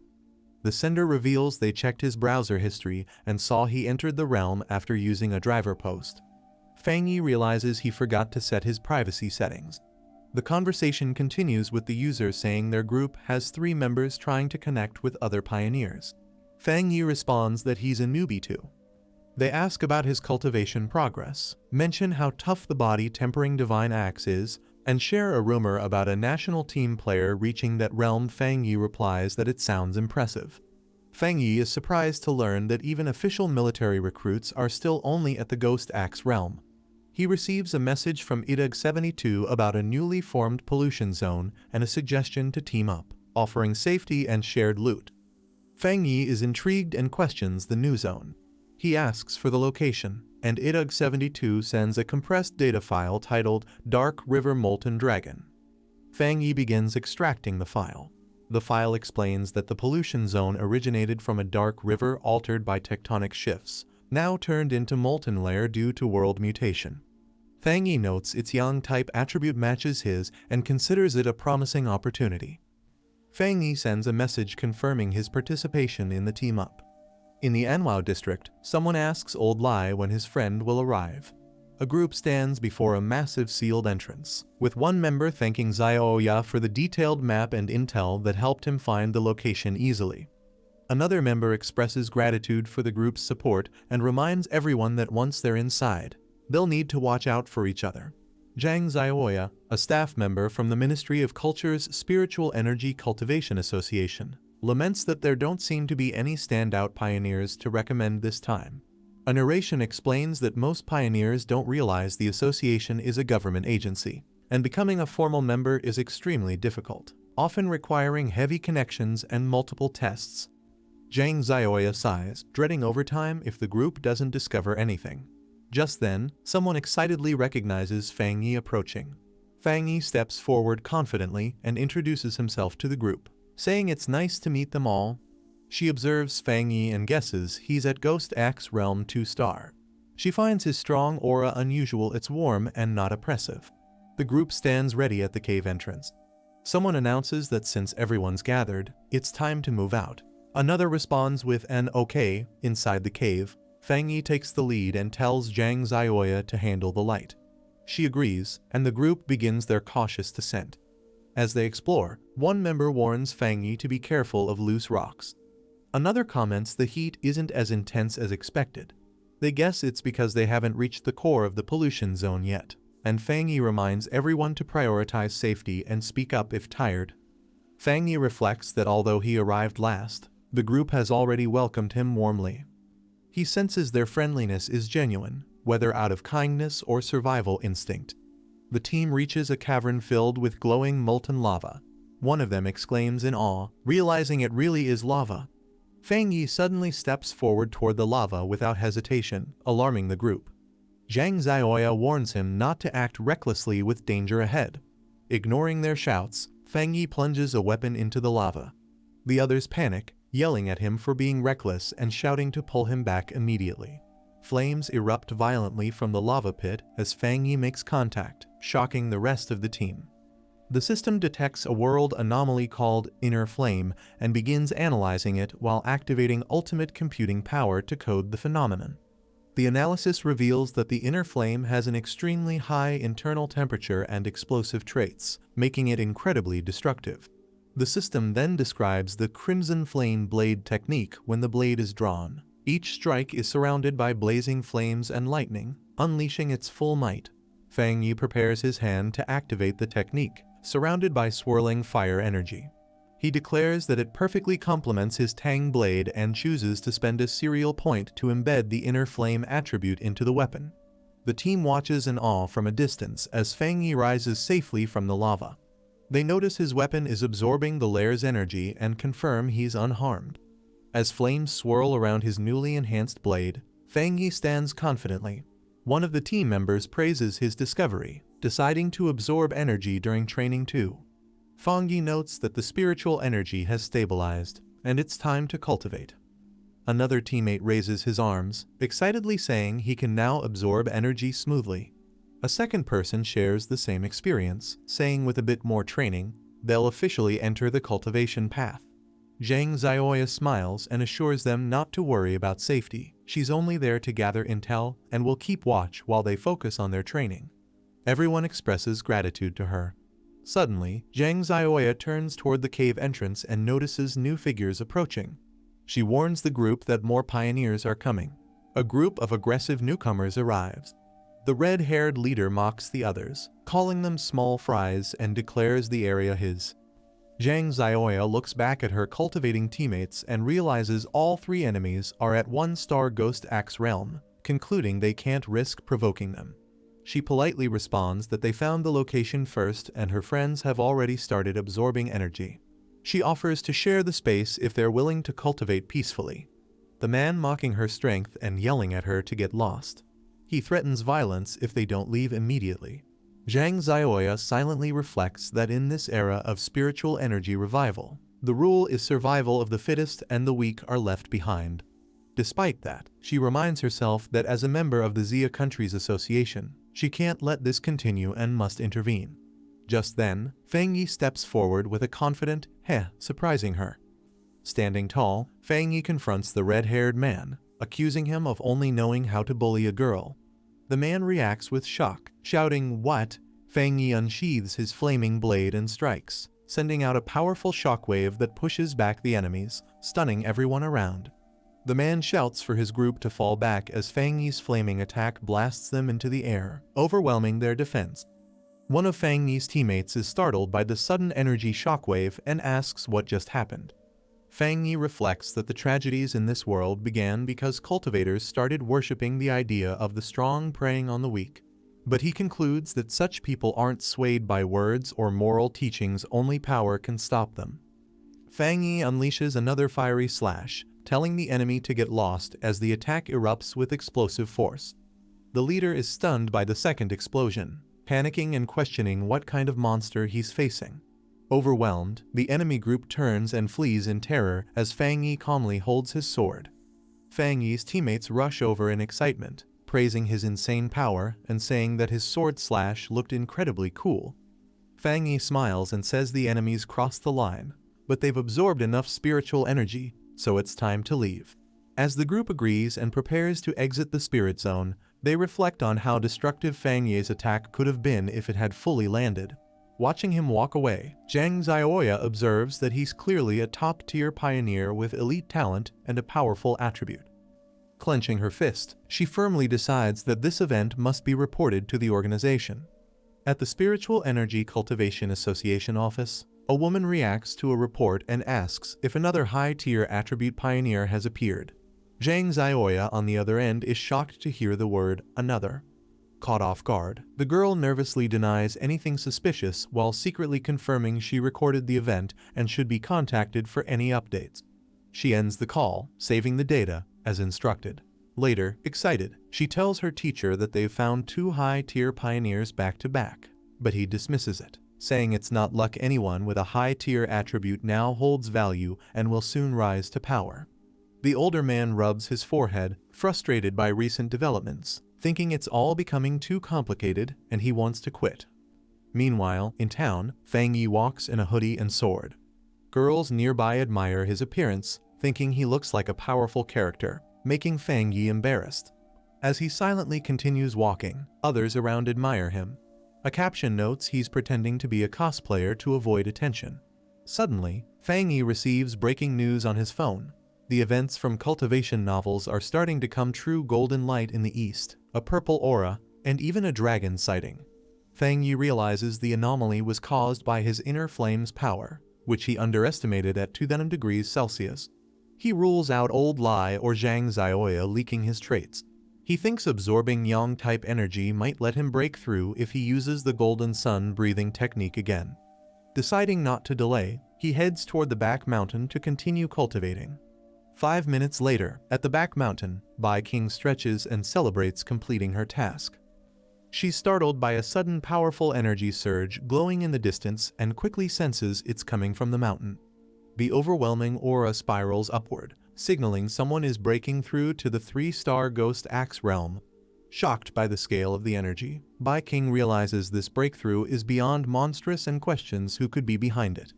The sender reveals they checked his browser history and saw he entered the realm after using a driver post. Fang Yi realizes he forgot to set his privacy settings. The conversation continues with the user saying their group has 3 members trying to connect with other pioneers. Fang Yi responds that he's a newbie too. They ask about his cultivation progress, mention how tough the body tempering divine axe is, and share a rumor about a national team player reaching that realm. Fang Yi replies that it sounds impressive. Fang Yi is surprised to learn that even official military recruits are still only at the Ghost Axe realm. He receives a message from IDUG-72 about a newly formed pollution zone and a suggestion to team up, offering safety and shared loot. Fang Yi is intrigued and questions the new zone. He asks for the location, and IDUG-72 sends a compressed data file titled Dark River Molten Dragon. Fang Yi begins extracting the file. The file explains that the pollution zone originated from a dark river altered by tectonic shifts, now turned into molten layer due to world mutation. Fang Yi notes its yang type attribute matches his and considers it a promising opportunity. Fang Yi sends a message confirming his participation in the team-up. In the Manhwa district, someone asks Old Lai when his friend will arrive. A group stands before a massive sealed entrance, with one member thanking Xiaoya for the detailed map and intel that helped him find the location easily. Another member expresses gratitude for the group's support and reminds everyone that once they're inside, they'll need to watch out for each other. Zhang Xiaoya, a staff member from the Ministry of Culture's Spiritual Energy Cultivation Association, laments that there don't seem to be any standout pioneers to recommend this time. A narration explains that most pioneers don't realize the association is a government agency, and becoming a formal member is extremely difficult, often requiring heavy connections and multiple tests. Zhang Xiaoya sighs, dreading overtime if the group doesn't discover anything. Just then, someone excitedly recognizes Fang Yi approaching. Fang Yi steps forward confidently and introduces himself to the group, saying it's nice to meet them all. She observes Fang Yi and guesses he's at Ghost Axe Realm 2-star. She finds his strong aura unusual, it's warm and not oppressive. The group stands ready at the cave entrance. Someone announces that since everyone's gathered, it's time to move out. Another responds with an okay. Inside the cave, Fang Yi takes the lead and tells Zhang Xiaoya to handle the light. She agrees, and the group begins their cautious descent. As they explore, one member warns Fang Yi to be careful of loose rocks. Another comments the heat isn't as intense as expected. They guess it's because they haven't reached the core of the pollution zone yet, and Fang Yi reminds everyone to prioritize safety and speak up if tired. Fang Yi reflects that although he arrived last, the group has already welcomed him warmly. He senses their friendliness is genuine, whether out of kindness or survival instinct. The team reaches a cavern filled with glowing molten lava. One of them exclaims in awe, realizing it really is lava. Fang Yi suddenly steps forward toward the lava without hesitation, alarming the group. Zhang Xiaoya warns him not to act recklessly with danger ahead. Ignoring their shouts, Fang Yi plunges a weapon into the lava. The others panic, yelling at him for being reckless and shouting to pull him back immediately. Flames erupt violently from the lava pit as Fang Yi makes contact, shocking the rest of the team. The system detects a world anomaly called Inner Flame and begins analyzing it while activating ultimate computing power to code the phenomenon. The analysis reveals that the Inner Flame has an extremely high internal temperature and explosive traits, making it incredibly destructive. The system then describes the Crimson Flame Blade technique when the blade is drawn. Each strike is surrounded by blazing flames and lightning, unleashing its full might. Fang Yi prepares his hand to activate the technique, surrounded by swirling fire energy. He declares that it perfectly complements his Tang blade and chooses to spend a serial point to embed the Inner Flame attribute into the weapon. The team watches in awe from a distance as Fang Yi rises safely from the lava. They notice his weapon is absorbing the layer's energy and confirm he's unharmed. As flames swirl around his newly enhanced blade, Fang Yi stands confidently. One of the team members praises his discovery, deciding to absorb energy during training too. Fang Yi notes that the spiritual energy has stabilized, and it's time to cultivate. Another teammate raises his arms, excitedly saying he can now absorb energy smoothly. A second person shares the same experience, saying with a bit more training, they'll officially enter the cultivation path. Zhang Xiaoya smiles and assures them not to worry about safety. She's only there to gather intel and will keep watch while they focus on their training. Everyone expresses gratitude to her. Suddenly, Zhang Xiaoya turns toward the cave entrance and notices new figures approaching. She warns the group that more pioneers are coming. A group of aggressive newcomers arrives. The red-haired leader mocks the others, calling them small fries, and declares the area his. Zhang Xiaoya looks back at her cultivating teammates and realizes all three enemies are at 1-star Ghost Axe Realm, concluding they can't risk provoking them. She politely responds that they found the location first and her friends have already started absorbing energy. She offers to share the space if they're willing to cultivate peacefully. The man mocking her strength and yelling at her to get lost. He threatens violence if they don't leave immediately. Zhang Xiaoya silently reflects that in this era of spiritual energy revival, The rule is survival of the fittest and the weak are left behind. Despite that, she reminds herself that as a member of the Xia Countries Association, she can't let this continue and must intervene. Just then, Fang Yi steps forward with a confident "heh," surprising her. Standing tall, Fang Yi confronts the red-haired man, accusing him of only knowing how to bully a girl. The man reacts with shock, shouting "What?" Fang Yi unsheathes his flaming blade and strikes, sending out a powerful shockwave that pushes back the enemies, stunning everyone around. The man shouts for his group to fall back as Fang Yi's flaming attack blasts them into the air, overwhelming their defense. One of Fang Yi's teammates is startled by the sudden energy shockwave and asks what just happened. Fang Yi reflects that the tragedies in this world began because cultivators started worshipping the idea of the strong preying on the weak. But he concludes that such people aren't swayed by words or moral teachings, only power can stop them. Fang Yi unleashes another fiery slash, telling the enemy to get lost as the attack erupts with explosive force. The leader is stunned by the second explosion, panicking and questioning what kind of monster he's facing. Overwhelmed, the enemy group turns and flees in terror as Fang Yi calmly holds his sword. Fang Yi's teammates rush over in excitement, praising his insane power and saying that his sword slash looked incredibly cool. Fang Yi smiles and says the enemies crossed the line, but they've absorbed enough spiritual energy, so it's time to leave. As the group agrees and prepares to exit the spirit zone, they reflect on how destructive Fang Yi's attack could have been if it had fully landed. Watching him walk away, Zhang Xiaoya observes that he's clearly a top-tier pioneer with elite talent and a powerful attribute. Clenching her fist, she firmly decides that this event must be reported to the organization. At the Spiritual Energy Cultivation Association office, a woman reacts to a report and asks if another high-tier attribute pioneer has appeared. Zhang Xiaoya on the other end is shocked to hear the word "another." Caught off guard, the girl nervously denies anything suspicious while secretly confirming she recorded the event and should be contacted for any updates. She ends the call, saving the data, as instructed. Later, excited, she tells her teacher that they've found 2 high-tier pioneers back-to-back, but he dismisses it, saying it's not luck. Anyone with a high-tier attribute now holds value and will soon rise to power. The older man rubs his forehead, frustrated by recent developments, thinking it's all becoming too complicated and he wants to quit. Meanwhile, in town, Fang Yi walks in a hoodie and sword. Girls nearby admire his appearance, thinking he looks like a powerful character, making Fang Yi embarrassed. As he silently continues walking, others around admire him. A caption notes he's pretending to be a cosplayer to avoid attention. Suddenly, Fang Yi receives breaking news on his phone. The events from cultivation novels are starting to come true. Golden light in the east, a purple aura, and even a dragon sighting. Fang Yi realizes the anomaly was caused by his inner flame's power, which he underestimated at 2000 degrees Celsius. He rules out Old Lai or Zhang Xiaoya leaking his traits. He thinks absorbing yang-type energy might let him break through if he uses the golden sun breathing technique again. Deciding not to delay, he heads toward the back mountain to continue cultivating. 5 minutes later, at the back mountain, Bai King stretches and celebrates completing her task. She's startled by a sudden powerful energy surge glowing in the distance and quickly senses it's coming from the mountain. The overwhelming aura spirals upward, signaling someone is breaking through to the 3-star Ghost Axe realm. Shocked by the scale of the energy, Bai King realizes this breakthrough is beyond monstrous and questions who could be behind it.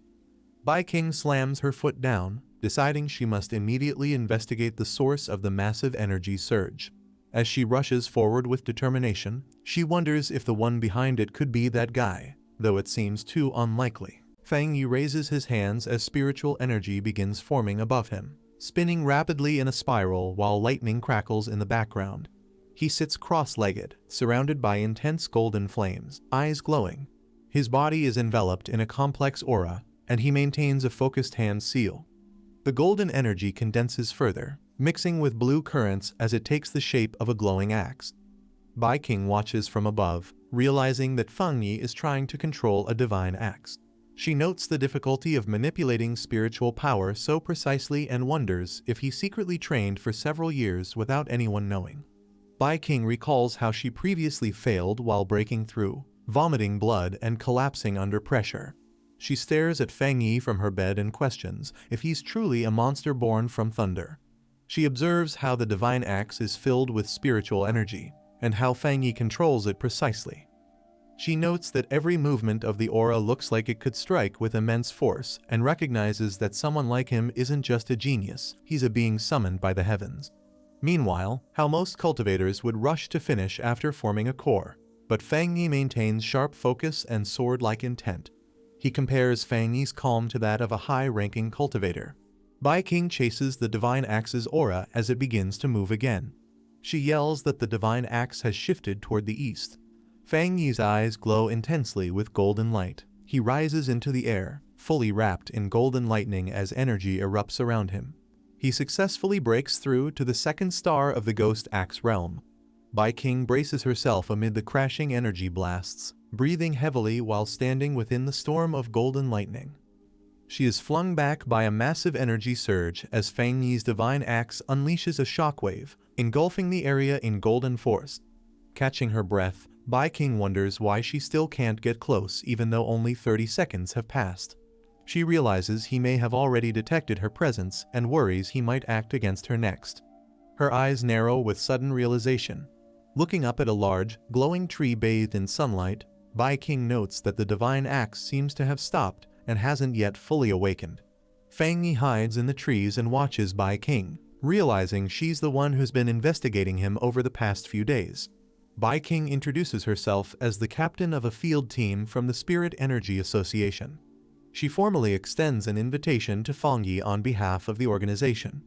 Bai King slams her foot down, deciding she must immediately investigate the source of the massive energy surge. As she rushes forward with determination, she wonders if the one behind it could be that guy, though it seems too unlikely. Fang Yi raises his hands as spiritual energy begins forming above him, spinning rapidly in a spiral while lightning crackles in the background. He sits cross-legged, surrounded by intense golden flames, eyes glowing. His body is enveloped in a complex aura, and he maintains a focused hand seal. The golden energy condenses further, mixing with blue currents as it takes the shape of a glowing axe. Bai King watches from above, realizing that Fang Yi is trying to control a divine axe. She notes the difficulty of manipulating spiritual power so precisely and wonders if he secretly trained for several years without anyone knowing. Bai King recalls how she previously failed while breaking through, vomiting blood and collapsing under pressure. She stares at Fang Yi from her bed and questions if he's truly a monster born from thunder. She observes how the divine axe is filled with spiritual energy, and how Fang Yi controls it precisely. She notes that every movement of the aura looks like it could strike with immense force, and recognizes that someone like him isn't just a genius, he's a being summoned by the heavens. Meanwhile, how most cultivators would rush to finish after forming a core, but Fang Yi maintains sharp focus and sword-like intent. He compares Fang Yi's calm to that of a high-ranking cultivator. Bai King chases the divine axe's aura as it begins to move again. She yells that the divine axe has shifted toward the east. Fang Yi's eyes glow intensely with golden light. He rises into the air, fully wrapped in golden lightning as energy erupts around him. He successfully breaks through to the second star of the Ghost Axe realm. Bai King braces herself amid the crashing energy blasts, breathing heavily while standing within the storm of golden lightning. She is flung back by a massive energy surge as Fang Yi's divine axe unleashes a shockwave, engulfing the area in golden force. Catching her breath, Bai King wonders why she still can't get close even though only 30 seconds have passed. She realizes he may have already detected her presence and worries he might act against her next. Her eyes narrow with sudden realization. Looking up at a large, glowing tree bathed in sunlight, Bai King notes that the divine axe seems to have stopped and hasn't yet fully awakened. Fang Yi hides in the trees and watches Bai King, realizing she's the one who's been investigating him over the past few days. Bai King introduces herself as the captain of a field team from the Spirit Energy Association. She formally extends an invitation to Fang Yi on behalf of the organization.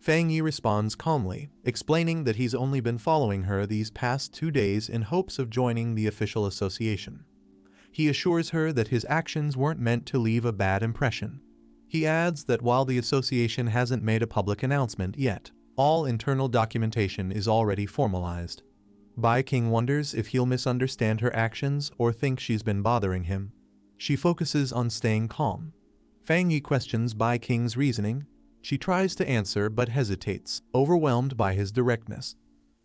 Fang Yi responds calmly, explaining that he's only been following her these past 2 days in hopes of joining the official association. He assures her that his actions weren't meant to leave a bad impression. He adds that while the association hasn't made a public announcement yet, all internal documentation is already formalized. Bai King wonders if he'll misunderstand her actions or think she's been bothering him. She focuses on staying calm. Fang Yi questions Bai King's reasoning. She tries to answer but hesitates, overwhelmed by his directness.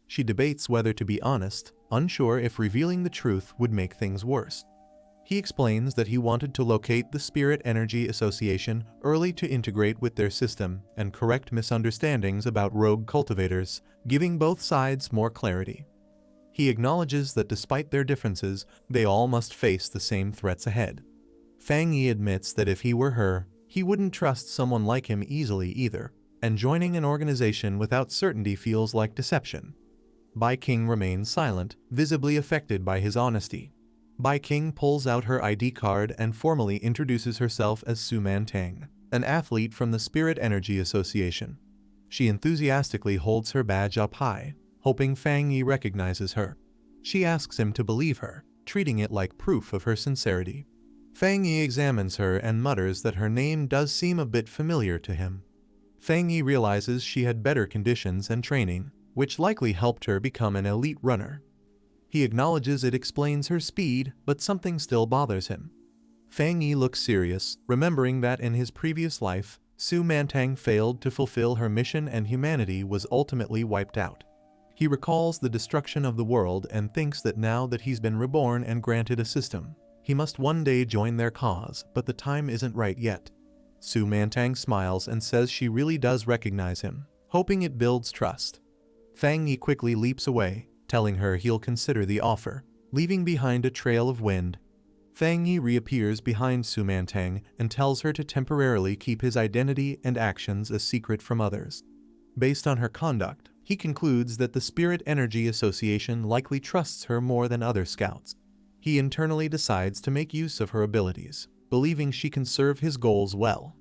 She debates whether to be honest, unsure if revealing the truth would make things worse. He explains that he wanted to locate the Spirit Energy Association early to integrate with their system and correct misunderstandings about rogue cultivators, giving both sides more clarity. He acknowledges that despite their differences, they all must face the same threats ahead. Fang Yi admits that if he were her, he wouldn't trust someone like him easily either, and joining an organization without certainty feels like deception. Bai King remains silent, visibly affected by his honesty. Bai King pulls out her ID card and formally introduces herself as Su Mantang, an athlete from the Spirit Energy Association. She enthusiastically holds her badge up high, hoping Fang Yi recognizes her. She asks him to believe her, treating it like proof of her sincerity. Fang Yi examines her and mutters that her name does seem a bit familiar to him. Fang Yi realizes she had better conditions and training, which likely helped her become an elite runner. He acknowledges it explains her speed, but something still bothers him. Fang Yi looks serious, remembering that in his previous life, Su Mantang failed to fulfill her mission and humanity was ultimately wiped out. He recalls the destruction of the world and thinks that now that he's been reborn and granted a system, he must one day join their cause, but the time isn't right yet. Su Mantang smiles and says she really does recognize him, hoping it builds trust. Fang Yi quickly leaps away, telling her he'll consider the offer, leaving behind a trail of wind. Fang Yi reappears behind Su Mantang and tells her to temporarily keep his identity and actions a secret from others. Based on her conduct, he concludes that the Spirit Energy Association likely trusts her more than other scouts. He internally decides to make use of her abilities, believing she can serve his goals well.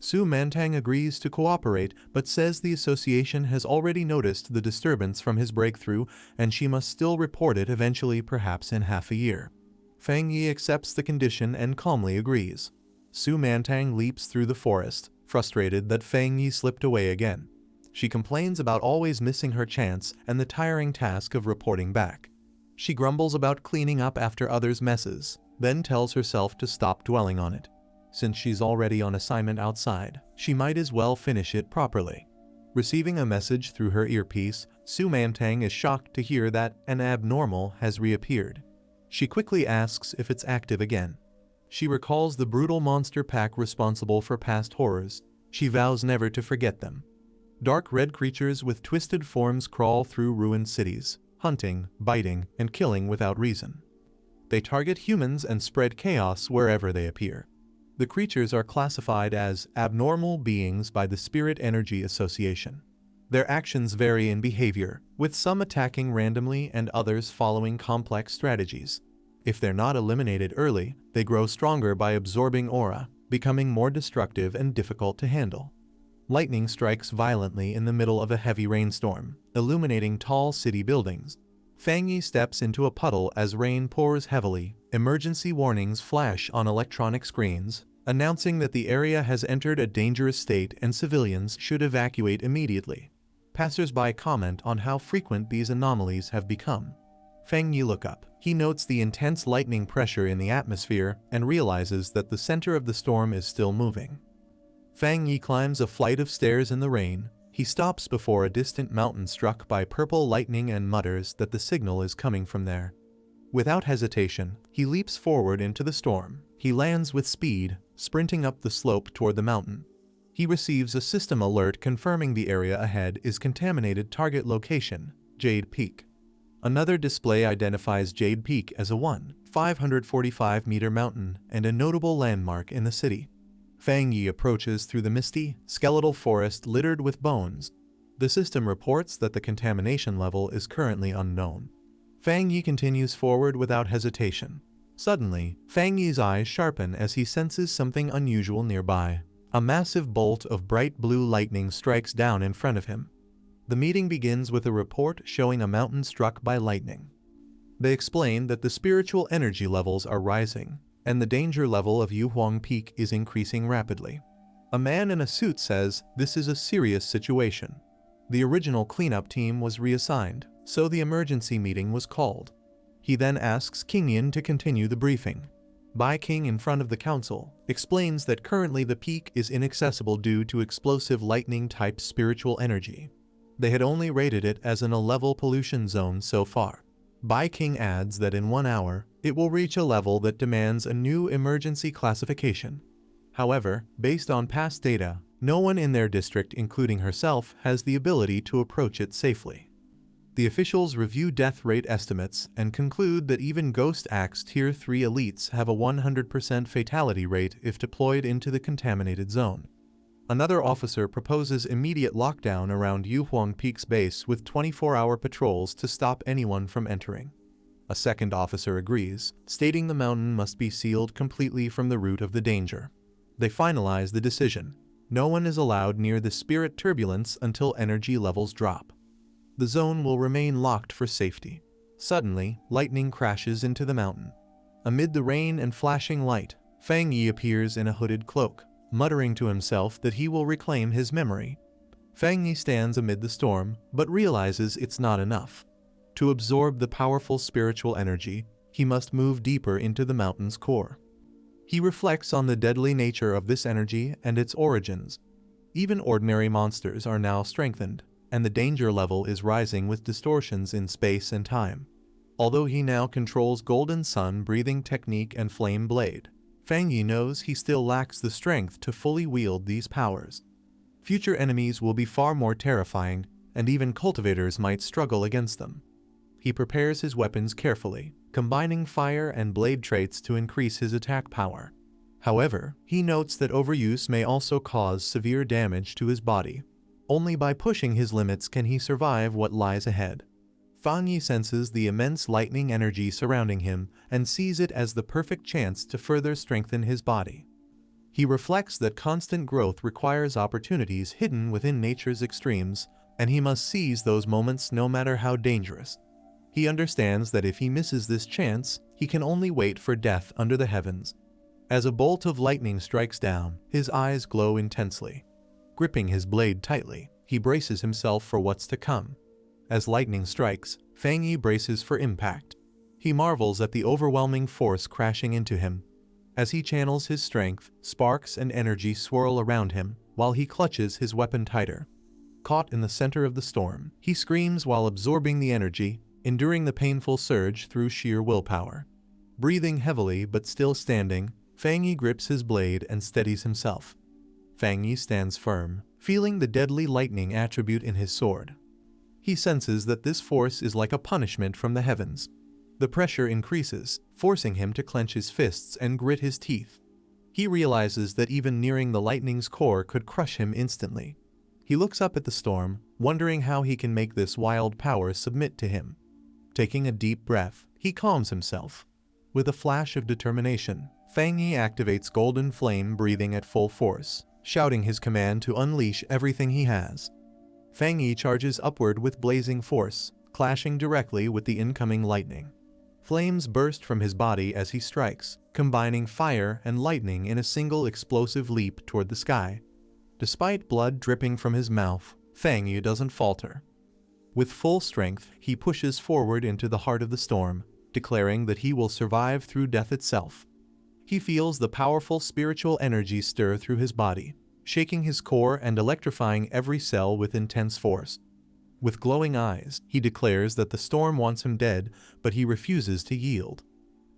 Su Mantang agrees to cooperate but says the association has already noticed the disturbance from his breakthrough and she must still report it eventually, perhaps in half a year. Fang Yi accepts the condition and calmly agrees. Su Mantang leaps through the forest, frustrated that Fang Yi slipped away again. She complains about always missing her chance and the tiring task of reporting back. She grumbles about cleaning up after others' messes, then tells herself to stop dwelling on it. Since she's already on assignment outside, she might as well finish it properly. Receiving a message through her earpiece, Su Mantang is shocked to hear that an abnormal has reappeared. She quickly asks if it's active again. She recalls the brutal monster pack responsible for past horrors. She vows never to forget them. Dark red creatures with twisted forms crawl through ruined cities, hunting, biting, and killing without reason. They target humans and spread chaos wherever they appear. The creatures are classified as abnormal beings by the Spirit Energy Association. Their actions vary in behavior, with some attacking randomly and others following complex strategies. If they're not eliminated early, they grow stronger by absorbing aura, becoming more destructive and difficult to handle. Lightning strikes violently in the middle of a heavy rainstorm, illuminating tall city buildings. Fang Yi steps into a puddle as rain pours heavily. Emergency warnings flash on electronic screens, announcing that the area has entered a dangerous state and civilians should evacuate immediately. Passers-by comment on how frequent these anomalies have become. Fang Yi looks up. He notes the intense lightning pressure in the atmosphere and realizes that the center of the storm is still moving. Fang Yi climbs a flight of stairs in the rain. He stops before a distant mountain struck by purple lightning and mutters that the signal is coming from there. Without hesitation, he leaps forward into the storm. He lands with speed, sprinting up the slope toward the mountain. He receives a system alert confirming the area ahead is contaminated target location, Jade Peak. Another display identifies Jade Peak as a 545-meter mountain and a notable landmark in the city. Fang Yi approaches through the misty, skeletal forest littered with bones. The system reports that the contamination level is currently unknown. Fang Yi continues forward without hesitation. Suddenly, Fang Yi's eyes sharpen as he senses something unusual nearby. A massive bolt of bright blue lightning strikes down in front of him. The meeting begins with a report showing a mountain struck by lightning. They explain that the spiritual energy levels are rising, and the danger level of Yuhuang Peak is increasing rapidly. A man in a suit says this is a serious situation. The original cleanup team was reassigned, so the emergency meeting was called. He then asks King Yin to continue the briefing. Bai King, in front of the council, explains that currently the peak is inaccessible due to explosive lightning-type spiritual energy. They had only rated it as an A-level pollution zone so far. Bai King adds that in 1 hour, it will reach a level that demands a new emergency classification. However, based on past data, no one in their district, including herself, has the ability to approach it safely. The officials review death rate estimates and conclude that even Ghost Axe Tier 3 elites have a 100% fatality rate if deployed into the contaminated zone. Another officer proposes immediate lockdown around Yuhuang Peak's base with 24-hour patrols to stop anyone from entering. A second officer agrees, stating the mountain must be sealed completely from the root of the danger. They finalize the decision. No one is allowed near the spirit turbulence until energy levels drop. The zone will remain locked for safety. Suddenly, lightning crashes into the mountain. Amid the rain and flashing light, Fang Yi appears in a hooded cloak, muttering to himself that he will reclaim his memory. Fang Yi stands amid the storm, but realizes it's not enough. To absorb the powerful spiritual energy, he must move deeper into the mountain's core. He reflects on the deadly nature of this energy and its origins. Even ordinary monsters are now strengthened, and the danger level is rising with distortions in space and time. Although he now controls Golden Sun breathing technique and Flame Blade, Fang Yi knows he still lacks the strength to fully wield these powers. Future enemies will be far more terrifying, and even cultivators might struggle against them. He prepares his weapons carefully, combining fire and blade traits to increase his attack power. However, he notes that overuse may also cause severe damage to his body. Only by pushing his limits can he survive what lies ahead. Fang Yi senses the immense lightning energy surrounding him and sees it as the perfect chance to further strengthen his body. He reflects that constant growth requires opportunities hidden within nature's extremes, and he must seize those moments no matter how dangerous. He understands that if he misses this chance, he can only wait for death under the heavens. As a bolt of lightning strikes down, his eyes glow intensely. Gripping his blade tightly, he braces himself for what's to come. As lightning strikes, Fang Yi braces for impact. He marvels at the overwhelming force crashing into him. As he channels his strength, sparks and energy swirl around him, while he clutches his weapon tighter. Caught in the center of the storm, he screams while absorbing the energy, enduring the painful surge through sheer willpower. Breathing heavily but still standing, Fang Yi grips his blade and steadies himself. Fang Yi stands firm, feeling the deadly lightning attribute in his sword. He senses that this force is like a punishment from the heavens. The pressure increases, forcing him to clench his fists and grit his teeth. He realizes that even nearing the lightning's core could crush him instantly. He looks up at the storm, wondering how he can make this wild power submit to him. Taking a deep breath, he calms himself. With a flash of determination, Fang Yi activates Golden Flame breathing at full force, shouting his command to unleash everything he has. Fang Yi charges upward with blazing force, clashing directly with the incoming lightning. Flames burst from his body as he strikes, combining fire and lightning in a single explosive leap toward the sky. Despite blood dripping from his mouth, Fang Yi doesn't falter. With full strength, he pushes forward into the heart of the storm, declaring that he will survive through death itself. He feels the powerful spiritual energy stir through his body, shaking his core and electrifying every cell with intense force. With glowing eyes, he declares that the storm wants him dead, but he refuses to yield.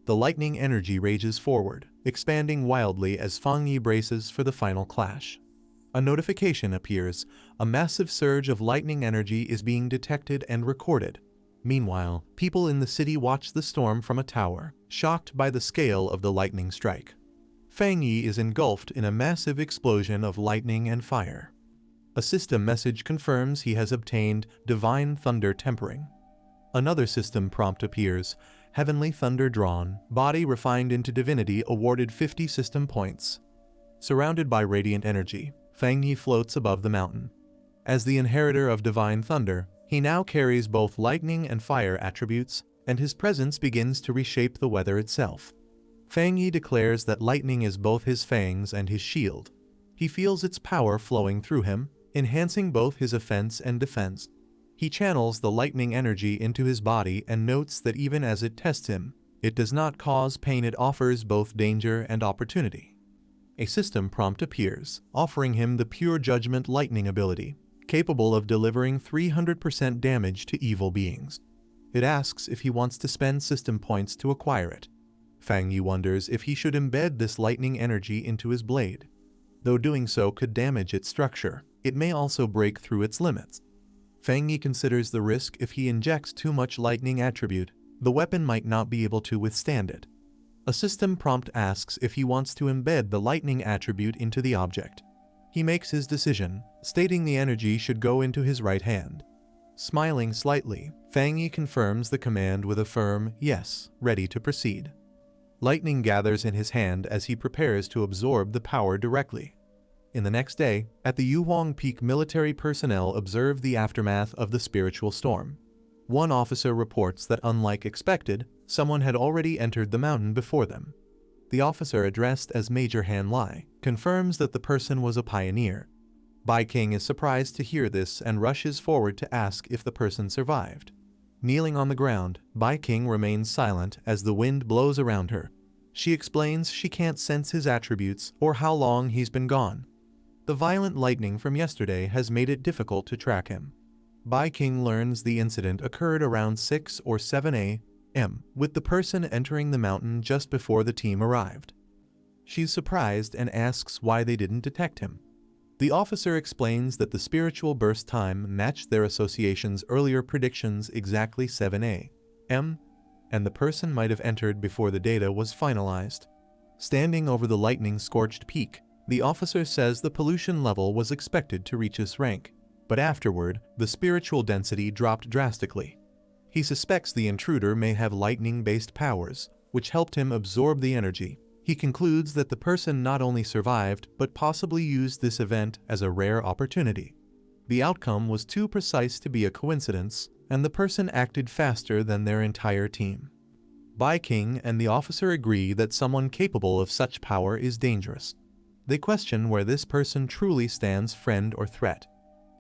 The lightning energy rages forward, expanding wildly as Fang Yi braces for the final clash. A notification appears. A massive surge of lightning energy is being detected and recorded. Meanwhile, people in the city watch the storm from a tower, shocked by the scale of the lightning strike. Fang Yi is engulfed in a massive explosion of lightning and fire. A system message confirms he has obtained Divine Thunder Tempering. Another system prompt appears. Heavenly Thunder drawn, body refined into divinity awarded 50 system points. Surrounded by radiant energy, Fang Yi floats above the mountain. As the inheritor of Divine Thunder, he now carries both lightning and fire attributes, and his presence begins to reshape the weather itself. Fang Yi declares that lightning is both his fangs and his shield. He feels its power flowing through him, enhancing both his offense and defense. He channels the lightning energy into his body and notes that even as it tests him, it does not cause pain. It offers both danger and opportunity. A system prompt appears, offering him the Pure Judgment Lightning ability, capable of delivering 300% damage to evil beings. It asks if he wants to spend system points to acquire it. Fang Yi wonders if he should embed this lightning energy into his blade. Though doing so could damage its structure, it may also break through its limits. Fang Yi considers the risk. If he injects too much lightning attribute, the weapon might not be able to withstand it. A system prompt asks if he wants to embed the lightning attribute into the object. He makes his decision, stating the energy should go into his right hand. Smiling slightly, Fang Yi confirms the command with a firm yes, ready to proceed. Lightning gathers in his hand as he prepares to absorb the power directly. In the next day, at the Yuhuang Peak, military personnel observe the aftermath of the spiritual storm. One officer reports that, unlike expected, someone had already entered the mountain before them. The officer, addressed as Major Han Lai, confirms that the person was a pioneer. Bai King is surprised to hear this and rushes forward to ask if the person survived. Kneeling on the ground, Bai King remains silent as the wind blows around her. She explains she can't sense his attributes or how long he's been gone. The violent lightning from yesterday has made it difficult to track him. Bai King learns the incident occurred around 6 or 7 a.m., with the person entering the mountain just before the team arrived. She's surprised and asks why they didn't detect him. The officer explains that the spiritual burst time matched their association's earlier predictions exactly 7 a.m., and the person might have entered before the data was finalized. Standing over the lightning-scorched peak, the officer says the pollution level was expected to reach this rank, but afterward, the spiritual density dropped drastically. He suspects the intruder may have lightning-based powers, which helped him absorb the energy. He concludes that the person not only survived, but possibly used this event as a rare opportunity. The outcome was too precise to be a coincidence, and the person acted faster than their entire team. Bai King and the officer agree that someone capable of such power is dangerous. They question where this person truly stands, friend or threat.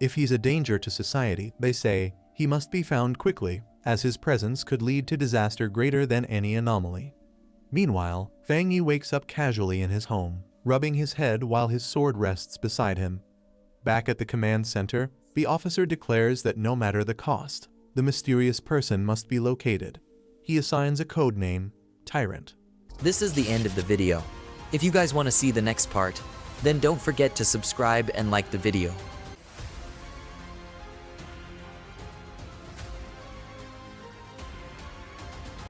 If he's a danger to society, they say, he must be found quickly, as his presence could lead to disaster greater than any anomaly. Meanwhile, Fang Yi wakes up casually in his home, rubbing his head while his sword rests beside him. Back at the command center, the officer declares that no matter the cost, the mysterious person must be located. He assigns a code name, Tyrant.
This is the end of the video. If you guys want to see the next part, then don't forget to subscribe and like the video.